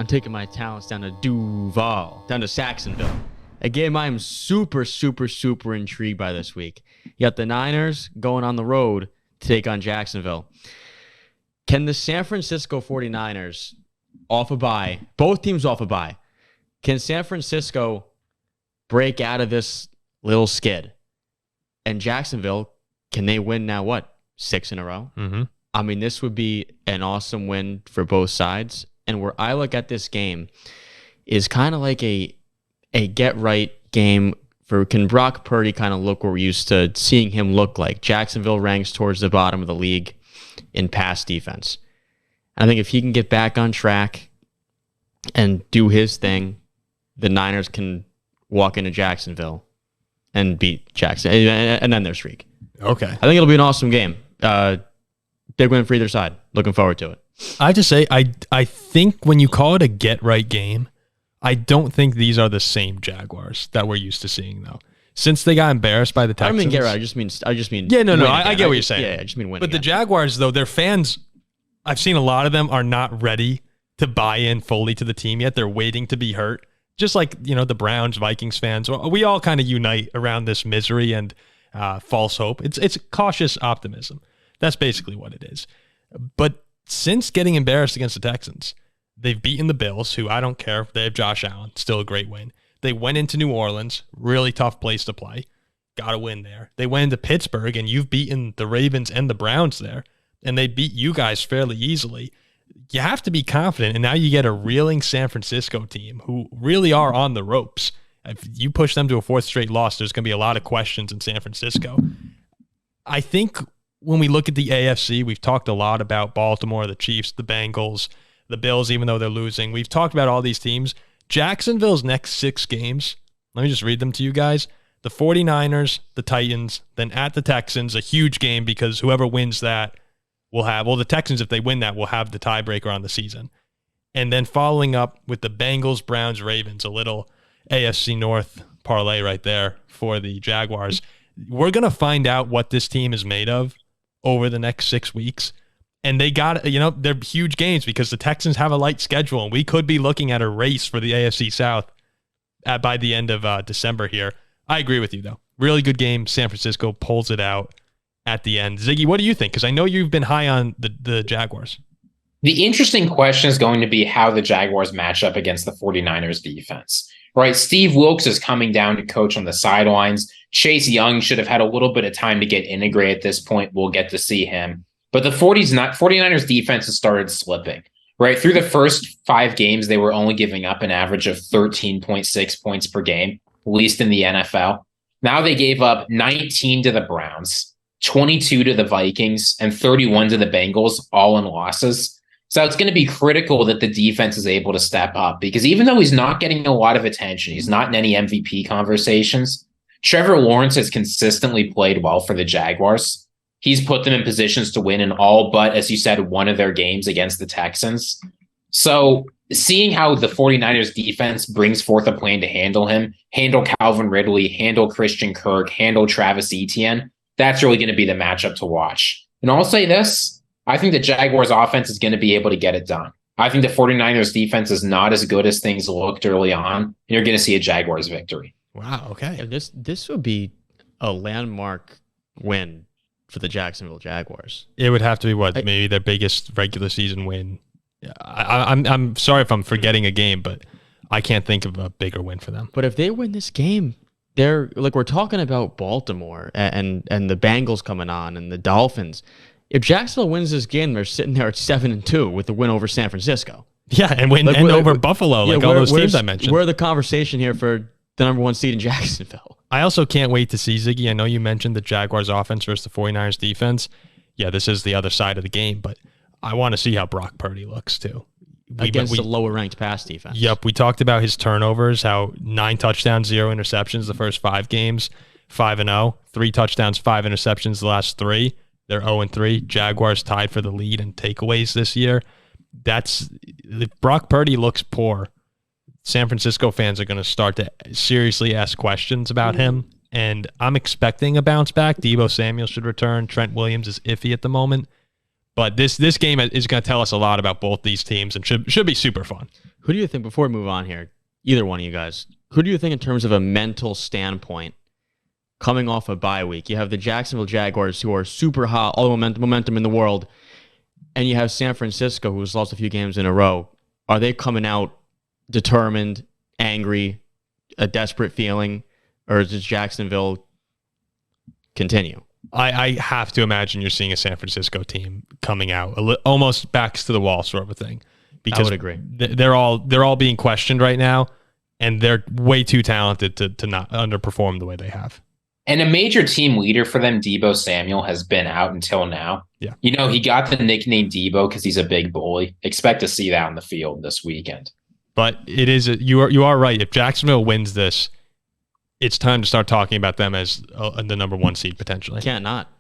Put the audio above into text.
I'm taking my talents down to Duval, down to Saxonville. A game I am super intrigued by this week. You got the Niners going on the road to take on Jacksonville. Can the San Francisco 49ers, off a bye, both teams off a bye, can San Francisco break out of this little skid? And Jacksonville, can they win now, what, 6 in a row? Mm-hmm. I mean, this would be an awesome win for both sides. And where I look at this game is kind of like a get-right game for, can Brock Purdy kind of look where we're used to seeing him look like? Jacksonville ranks towards the bottom of the league in pass defense. I think if he can get back on track and do his thing, the Niners can walk into Jacksonville and beat Jackson and end their streak. Okay. I think it'll be an awesome game. Big win for either side. Looking forward to it. I have to say, I think when you call it a get-right game, I don't think these are the same Jaguars that we're used to seeing, though. Since they got embarrassed by the Texans. I don't mean get right. I just mean. Yeah, no. I get what you're saying. Yeah, I just mean win. But again, the Jaguars, though, their fans, I've seen a lot of them are not ready to buy in fully to the team yet. They're waiting to be hurt. Just like, the Browns, Vikings fans. We all kind of unite around this misery and false hope. It's cautious optimism. That's basically what it is. But since getting embarrassed against the Texans, they've beaten the Bills, who I don't care. They have Josh Allen, still a great win. They went into New Orleans, really tough place to play. Got a win there. They went into Pittsburgh, and you've beaten the Ravens and the Browns there, and they beat you guys fairly easily. You have to be confident, and now you get a reeling San Francisco team who really are on the ropes. If you push them to a fourth straight loss, there's going to be a lot of questions in San Francisco. I think when we look at the AFC, we've talked a lot about Baltimore, the Chiefs, the Bengals, the Bills, even though they're losing. We've talked about all these teams. Jacksonville's next 6 games, let me just read them to you guys. The 49ers, the Titans, then at the Texans, a huge game because whoever wins that will have, the Texans, if they win that, will have the tiebreaker on the season. And then following up with the Bengals, Browns, Ravens, a little AFC North parlay right there for the Jaguars. We're going to find out what this team is made of over the next 6 weeks. And they got, they're huge games because the Texans have a light schedule, and we could be looking at a race for the AFC South by the end of December here. I agree with you, though. Really good game. San Francisco pulls it out at the end. Ziggy, what do you think? Because I know you've been high on the Jaguars. The interesting question is going to be how the Jaguars match up against the 49ers defense, right? Steve Wilkes is coming down to coach on the sidelines. Chase Young should have had a little bit of time to get integrated at this point. We'll get to see him. But the 49ers defense has started slipping, right? Through the first 5 games, they were only giving up an average of 13.6 points per game, least in the NFL. Now they gave up 19 to the Browns, 22 to the Vikings, and 31 to the Bengals, all in losses. So it's going to be critical that the defense is able to step up because even though he's not getting a lot of attention, he's not in any MVP conversations, Trevor Lawrence has consistently played well for the Jaguars. He's put them in positions to win in all but, as you said, one of their games against the Texans. So seeing how the 49ers defense brings forth a plan to handle him, handle Calvin Ridley, handle Christian Kirk, handle Travis Etienne, that's really going to be the matchup to watch. And I'll say this, I think the Jaguars offense is going to be able to get it done. I think the 49ers defense is not as good as things looked early on, and you're going to see a Jaguars victory. Wow, okay. Yeah, this would be a landmark win for the Jacksonville Jaguars. It would have to be maybe their biggest regular season win. Yeah, I'm sorry if I'm forgetting a game, but I can't think of a bigger win for them. But if they win this game, they're like, we're talking about Baltimore and the Bengals coming on and the Dolphins. If Jacksonville wins this game, they're sitting there at 7-2 with the win over San Francisco. Yeah, and over Buffalo, all those teams I mentioned. We're the conversation here for the number 1 seed in Jacksonville. I also can't wait to see, Ziggy. I know you mentioned the Jaguars offense versus the 49ers defense. Yeah, this is the other side of the game, but I want to see how Brock Purdy looks too. Against the lower-ranked pass defense. Yep, we talked about his turnovers, how 9 touchdowns, 0 interceptions the first 5 games, 5-0, 3 touchdowns, 5 interceptions the last 3. They're 0-3. Jaguars tied for the lead in takeaways this year. If Brock Purdy looks poor, San Francisco fans are going to start to seriously ask questions about him, and I'm expecting a bounce back. Deebo Samuel should return. Trent Williams is iffy at the moment. But this game is going to tell us a lot about both these teams and should be super fun. Who do you think, before we move on here, either one of you guys, who do you think in terms of a mental standpoint, coming off a bye week, you have the Jacksonville Jaguars who are super hot, all the momentum in the world, and you have San Francisco who's lost a few games in a row. Are they coming out determined, angry, a desperate feeling, or does Jacksonville continue? I have to imagine you're seeing a San Francisco team coming out almost backs to the wall sort of a thing. Because I would agree. They're all being questioned right now, and they're way too talented to not underperform the way they have. And a major team leader for them, Deebo Samuel, has been out until now. Yeah. He got the nickname Deebo because he's a big bully. Expect to see that on the field this weekend. But it is you are right. If Jacksonville wins this, it's time to start talking about them as the number 1 seed potentially. Can't not.